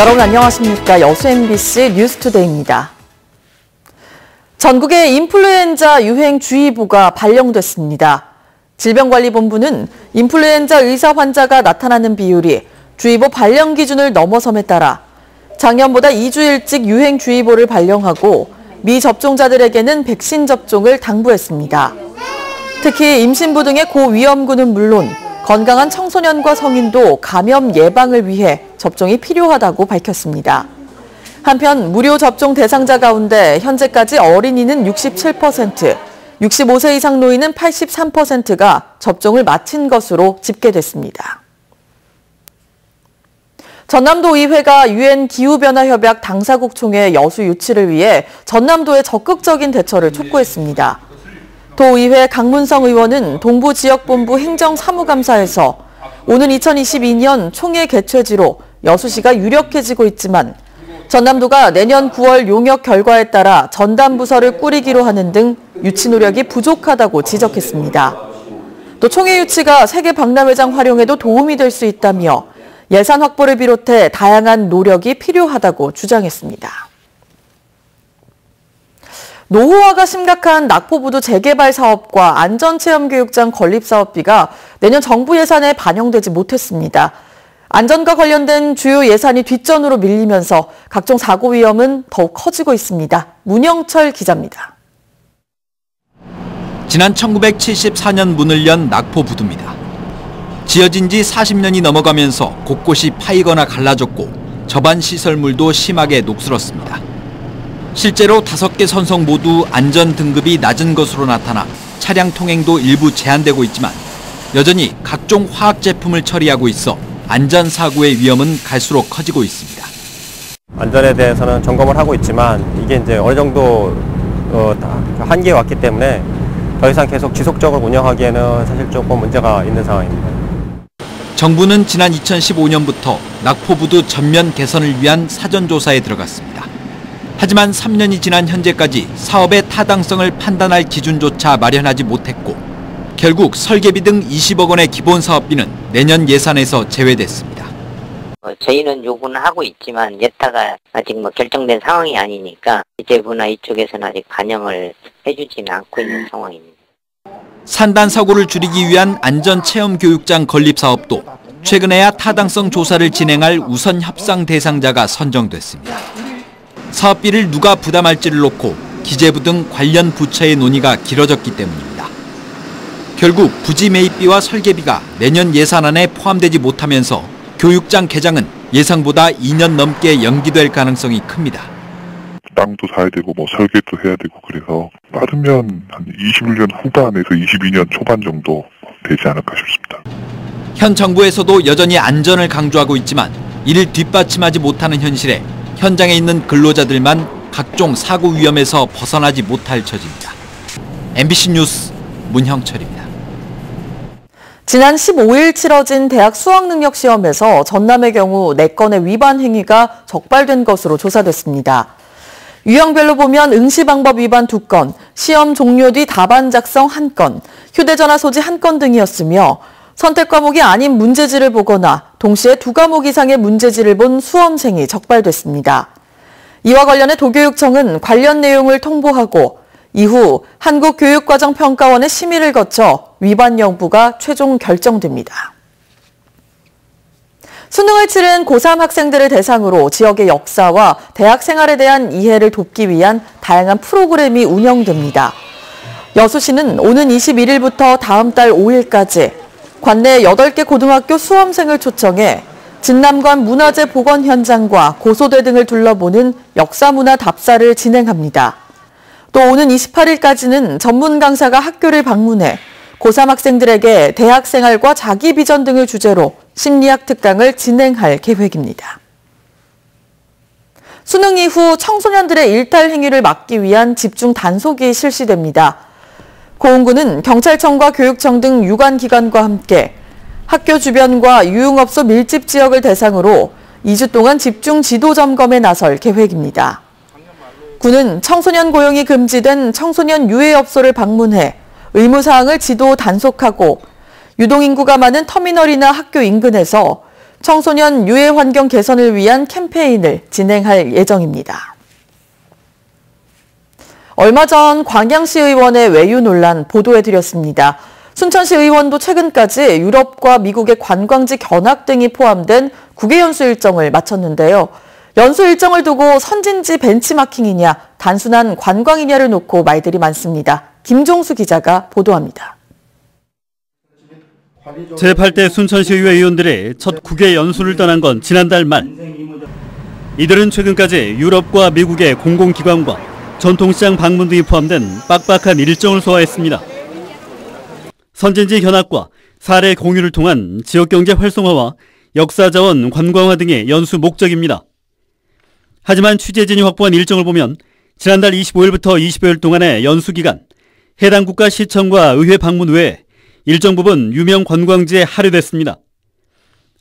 여러분 안녕하십니까. 여수 MBC 뉴스투데이입니다. 전국에 인플루엔자 유행주의보가 발령됐습니다. 질병관리본부는 인플루엔자 의사 환자가 나타나는 비율이 주의보 발령 기준을 넘어섬에 따라 작년보다 2주 일찍 유행주의보를 발령하고 미접종자들에게는 백신 접종을 당부했습니다. 특히 임신부 등의 고위험군은 물론 건강한 청소년과 성인도 감염 예방을 위해 접종이 필요하다고 밝혔습니다. 한편 무료 접종 대상자 가운데 현재까지 어린이는 67%, 65세 이상 노인은 83%가 접종을 마친 것으로 집계됐습니다. 전남도의회가 UN 기후변화협약 당사국 총회 여수 유치를 위해 전남도의 적극적인 대처를 촉구했습니다. 도의회 강문성 의원은 동부지역본부 행정사무감사에서 오는 2022년 총회 개최지로 여수시가 유력해지고 있지만 전남도가 내년 9월 용역 결과에 따라 전담부서를 꾸리기로 하는 등 유치 노력이 부족하다고 지적했습니다. 또 총회 유치가 세계 박람회장 활용에도 도움이 될 수 있다며 예산 확보를 비롯해 다양한 노력이 필요하다고 주장했습니다. 노후화가 심각한 낙포부두 재개발 사업과 안전체험교육장 건립 사업비가 내년 정부 예산에 반영되지 못했습니다. 안전과 관련된 주요 예산이 뒷전으로 밀리면서 각종 사고 위험은 더욱 커지고 있습니다. 문영철 기자입니다. 지난 1974년 문을 연 낙포부두입니다. 지어진 지 40년이 넘어가면서 곳곳이 파이거나 갈라졌고 접안 시설물도 심하게 녹슬었습니다. 실제로 5개 선성 모두 안전 등급이 낮은 것으로 나타나 차량 통행도 일부 제한되고 있지만 여전히 각종 화학 제품을 처리하고 있어 안전사고의 위험은 갈수록 커지고 있습니다. 안전에 대해서는 점검을 하고 있지만 이게 이제 어느 정도 한계에 왔기 때문에 더 이상 계속 지속적으로 운영하기에는 사실 조금 문제가 있는 상황입니다. 정부는 지난 2015년부터 낙포부두 전면 개선을 위한 사전조사에 들어갔습니다. 하지만 3년이 지난 현재까지 사업의 타당성을 판단할 기준조차 마련하지 못했고 결국 설계비 등 20억 원의 기본 사업비는 내년 예산에서 제외됐습니다. 저희는 요구는 하고 있지만 여타가 아직 결정된 상황이 아니니까 재부나 이쪽에서는 아직 반영을 해주지는 않고 있는 상황입니다. 산단 사고를 줄이기 위한 안전체험교육장 건립 사업도 최근에야 타당성 조사를 진행할 우선 협상 대상자가 선정됐습니다. 사업비를 누가 부담할지를 놓고 기재부 등 관련 부처의 논의가 길어졌기 때문입니다. 결국 부지 매입비와 설계비가 내년 예산안에 포함되지 못하면서 교육장 개장은 예상보다 2년 넘게 연기될 가능성이 큽니다. 땅도 사야 되고 설계도 해야 되고 그래서 빠르면 한 21년 후반에서 22년 초반 정도 되지 않을까 싶습니다. 현 정부에서도 여전히 안전을 강조하고 있지만 이를 뒷받침하지 못하는 현실에 현장에 있는 근로자들만 각종 사고 위험에서 벗어나지 못할 처지입니다. MBC 뉴스 문형철입니다. 지난 15일 치러진 대학 수학능력시험에서 전남의 경우 4건의 위반 행위가 적발된 것으로 조사됐습니다. 유형별로 보면 응시방법 위반 2건, 시험 종료 뒤 답안 작성 1건, 휴대전화 소지 1건 등이었으며 선택 과목이 아닌 문제지를 보거나 동시에 2과목 이상의 문제지를 본 수험생이 적발됐습니다. 이와 관련해 도교육청은 관련 내용을 통보하고 이후 한국교육과정평가원의 심의를 거쳐 위반 여부가 최종 결정됩니다. 수능을 치른 고3 학생들을 대상으로 지역의 역사와 대학 생활에 대한 이해를 돕기 위한 다양한 프로그램이 운영됩니다. 여수시는 오는 21일부터 다음 달 5일까지 관내 8개 고등학교 수험생을 초청해 진남관 문화재 복원 현장과 고소대 등을 둘러보는 역사문화 답사를 진행합니다. 또 오는 28일까지는 전문 강사가 학교를 방문해 고3 학생들에게 대학 생활과 자기 비전 등을 주제로 심리학 특강을 진행할 계획입니다. 수능 이후 청소년들의 일탈 행위를 막기 위한 집중 단속이 실시됩니다. 고흥구는 경찰청과 교육청 등 유관기관과 함께 학교 주변과 유흥업소 밀집 지역을 대상으로 2주 동안 집중 지도 점검에 나설 계획입니다. 구는 청소년 고용이 금지된 청소년 유해업소를 방문해 의무사항을 지도 단속하고 유동인구가 많은 터미널이나 학교 인근에서 청소년 유해 환경 개선을 위한 캠페인을 진행할 예정입니다. 얼마 전 광양시 의원의 외유 논란 보도해드렸습니다. 순천시 의원도 최근까지 유럽과 미국의 관광지 견학 등이 포함된 국외 연수 일정을 마쳤는데요. 연수 일정을 두고 선진지 벤치마킹이냐 단순한 관광이냐를 놓고 말들이 많습니다. 김종수 기자가 보도합니다. 제8대 순천시의회 의원들이 첫 국외 연수를 떠난 건 지난달 말. 이들은 최근까지 유럽과 미국의 공공기관과 전통시장 방문 등이 포함된 빡빡한 일정을 소화했습니다. 선진지 견학과 사례 공유를 통한 지역경제 활성화와 역사자원 관광화 등의 연수 목적입니다. 하지만 취재진이 확보한 일정을 보면 지난달 25일부터 20여일 동안의 연수 기간, 해당 국가 시청과 의회 방문 외에 일정 부분 유명 관광지에 할애됐습니다.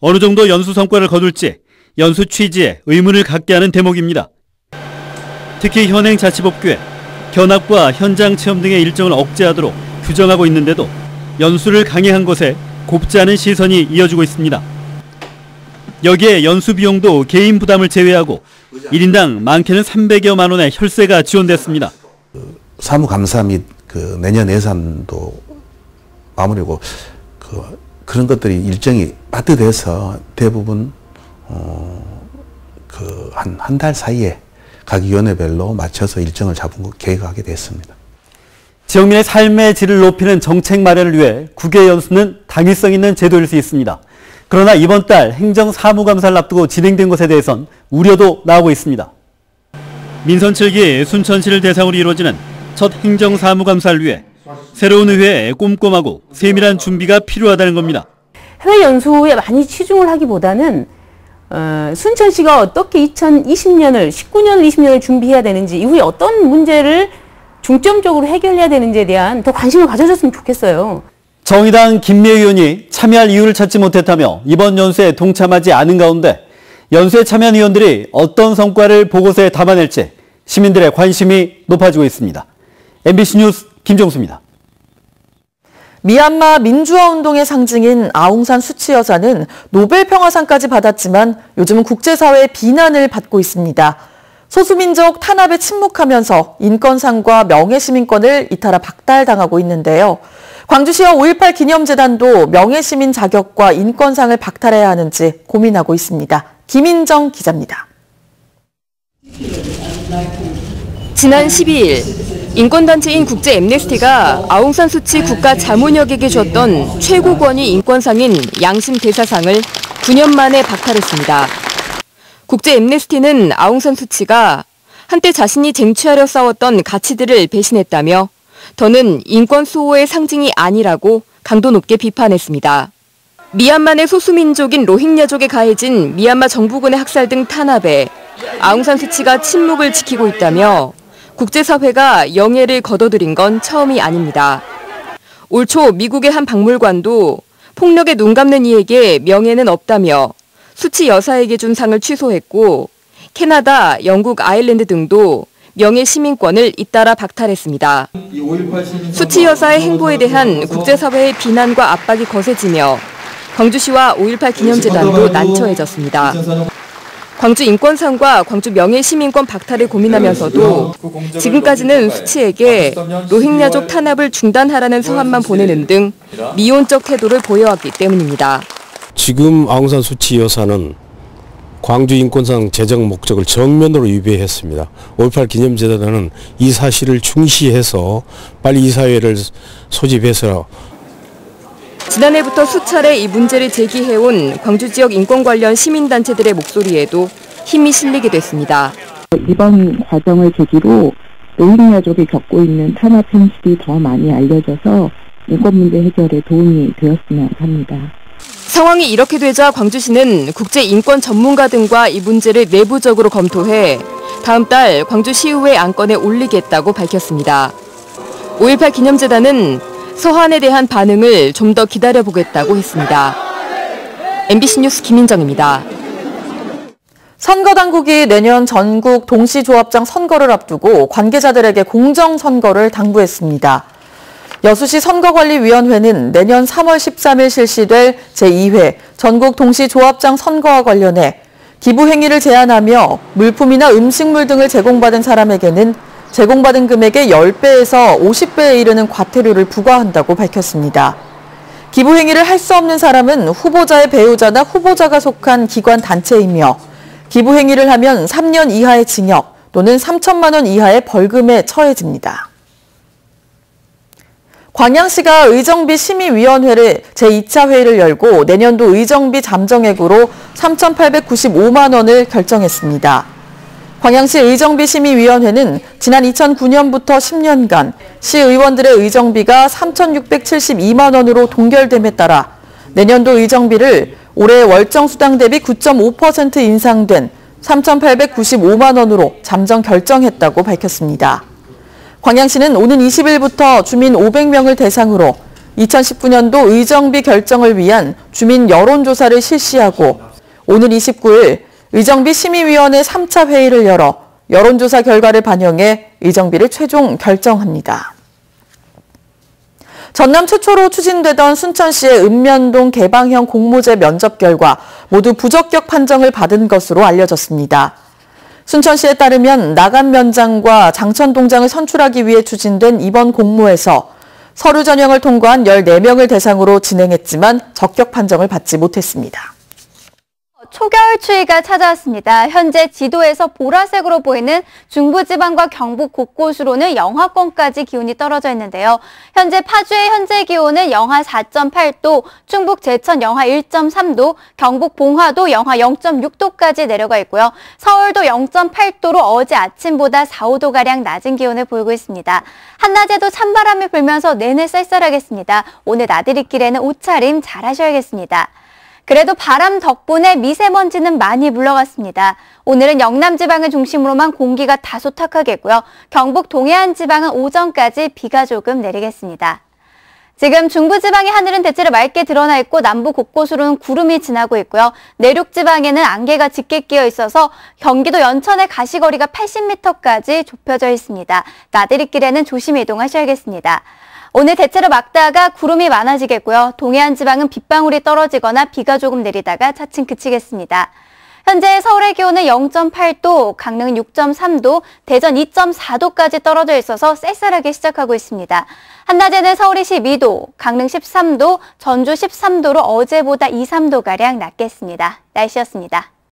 어느 정도 연수 성과를 거둘지 연수 취지에 의문을 갖게 하는 대목입니다. 특히 현행 자치법규에 견학과 현장 체험 등의 일정을 억제하도록 규정하고 있는데도 연수를 강행한 것에 곱지 않은 시선이 이어지고 있습니다. 여기에 연수 비용도 개인 부담을 제외하고 1인당 많게는 300여만 원의 혈세가 지원됐습니다. 사무감사 및 내년 예산도 마무리고 그런 것들이 일정이 빠듯해서 대부분 한 달 사이에 각 위원회별로 맞춰서 일정을 잡은 계획하게 됐습니다. 지역민의 삶의 질을 높이는 정책 마련을 위해 국외 연수는 당위성 있는 제도일 수 있습니다. 그러나 이번 달 행정사무감사를 앞두고 진행된 것에 대해선 우려도 나오고 있습니다. 민선 7기 순천시를 대상으로 이루어지는 첫 행정사무감사를 위해 새로운 의회에 꼼꼼하고 세밀한 준비가 필요하다는 겁니다. 해외 연수에 많이 치중을 하기보다는 순천시가 어떻게 2020년을, 19년을, 20년을 준비해야 되는지, 이후에 어떤 문제를 중점적으로 해결해야 되는지에 대한 더 관심을 가져줬으면 좋겠어요. 정의당 김미애 의원이 참여할 이유를 찾지 못했다며 이번 연수에 동참하지 않은 가운데 연수에 참여한 의원들이 어떤 성과를 보고서에 담아낼지 시민들의 관심이 높아지고 있습니다. MBC 뉴스 김종수입니다. 미얀마 민주화운동의 상징인 아웅산 수치 여사는 노벨 평화상까지 받았지만 요즘은 국제사회의 비난을 받고 있습니다. 소수민족 탄압에 침묵하면서 인권상과 명예시민권을 잇따라 박탈당하고 있는데요. 광주시와 5.18 기념재단도 명예시민 자격과 인권상을 박탈해야 하는지 고민하고 있습니다. 김인정 기자입니다. 지난 12일 인권단체인 국제 엠네스티가 아웅산 수치 국가 자문역에게 줬던 최고 권위 인권상인 양심 대사상을 9년 만에 박탈했습니다. 국제 엠네스티는 아웅산 수치가 한때 자신이 쟁취하려 싸웠던 가치들을 배신했다며 더는 인권 수호의 상징이 아니라고 강도 높게 비판했습니다. 미얀마 내 소수민족인 로힝야족에 가해진 미얀마 정부군의 학살 등 탄압에 아웅산 수치가 침묵을 지키고 있다며 국제사회가 영예를 거둬들인 건 처음이 아닙니다. 올 초 미국의 한 박물관도 폭력에 눈 감는 이에게 명예는 없다며 수치 여사에게 준 상을 취소했고 캐나다, 영국, 아일랜드 등도 명예 시민권을 잇따라 박탈했습니다. 수치 여사의 행보에 대한 국제사회의 비난과 압박이 거세지며 광주시와 5.18 기념재단도 난처해졌습니다. 광주 인권상과 광주 명예시민권 박탈을 고민하면서도 지금까지는 수치에게 로힝야족 탄압을 중단하라는 서한만 보내는 등 미온적 태도를 보여왔기 때문입니다. 지금 아웅산 수치 여사는 광주 인권상 제정 목적을 정면으로 위배했습니다. 5.18 기념재단은 이 사실을 충시해서 빨리 이사회를 소집해서 지난해부터 수차례 이 문제를 제기해온 광주 지역 인권 관련 시민단체들의 목소리에도 힘이 실리게 됐습니다. 이번 과정을 계기로 로힝야족이 겪고 있는 탄압 현실이 더 많이 알려져서 인권 문제 해결에 도움이 되었으면 합니다. 상황이 이렇게 되자 광주시는 국제 인권 전문가 등과 이 문제를 내부적으로 검토해 다음 달 광주시의회 안건에 올리겠다고 밝혔습니다. 5.18 기념재단은 서한에 대한 반응을 좀 더 기다려보겠다고 했습니다. MBC 뉴스 김인정입니다. 선거당국이 내년 전국 동시조합장 선거를 앞두고 관계자들에게 공정선거를 당부했습니다. 여수시 선거관리위원회는 내년 3월 13일 실시될 제2회 전국 동시조합장 선거와 관련해 기부행위를 제한하며 물품이나 음식물 등을 제공받은 사람에게는 제공받은 금액의 10배에서 50배에 이르는 과태료를 부과한다고 밝혔습니다. 기부행위를 할 수 없는 사람은 후보자의 배우자나 후보자가 속한 기관 단체이며 기부행위를 하면 3년 이하의 징역 또는 3천만 원 이하의 벌금에 처해집니다. 광양시가 의정비 심의위원회를 제2차 회의를 열고 내년도 의정비 잠정액으로 3,895만 원을 결정했습니다. 광양시 의정비 심의위원회는 지난 2009년부터 10년간 시의원들의 의정비가 3,672만 원으로 동결됨에 따라 내년도 의정비를 올해 월정수당 대비 9.5% 인상된 3,895만 원으로 잠정 결정했다고 밝혔습니다. 광양시는 오는 20일부터 주민 500명을 대상으로 2019년도 의정비 결정을 위한 주민 여론조사를 실시하고 오는 29일 의정비 심의위원회 3차 회의를 열어 여론조사 결과를 반영해 의정비를 최종 결정합니다. 전남 최초로 추진되던 순천시의 읍면동 개방형 공모제 면접 결과 모두 부적격 판정을 받은 것으로 알려졌습니다. 순천시에 따르면 나간 면장과 장천 동장을 선출하기 위해 추진된 이번 공모에서 서류 전형을 통과한 14명을 대상으로 진행했지만 적격 판정을 받지 못했습니다. 초겨울 추위가 찾아왔습니다. 현재 지도에서 보라색으로 보이는 중부지방과 경북 곳곳으로는 영하권까지 기온이 떨어져 있는데요. 현재 파주의 현재 기온은 영하 4.8도, 충북 제천 영하 1.3도, 경북 봉화도 영하 0.6도까지 내려가 있고요. 서울도 0.8도로 어제 아침보다 4, 5도가량 낮은 기온을 보이고 있습니다. 한낮에도 찬바람이 불면서 내내 쌀쌀하겠습니다. 오늘 나들이길에는 옷차림 잘 하셔야겠습니다. 그래도 바람 덕분에 미세먼지는 많이 물러갔습니다. 오늘은 영남 지방을 중심으로만 공기가 다소 탁하겠고요. 경북 동해안 지방은 오전까지 비가 조금 내리겠습니다. 지금 중부지방의 하늘은 대체로 맑게 드러나 있고 남부 곳곳으로는 구름이 지나고 있고요. 내륙 지방에는 안개가 짙게 끼어 있어서 경기도 연천의 가시거리가 80m까지 좁혀져 있습니다. 나들이길에는 조심히 이동하셔야겠습니다. 오늘 대체로 맑다가 구름이 많아지겠고요. 동해안 지방은 빗방울이 떨어지거나 비가 조금 내리다가 차츰 그치겠습니다. 현재 서울의 기온은 0.8도, 강릉은 6.3도, 대전 2.4도까지 떨어져 있어서 쌀쌀하게 시작하고 있습니다. 한낮에는 서울이 12도, 강릉 13도, 전주 13도로 어제보다 2, 3도가량 낮겠습니다. 날씨였습니다.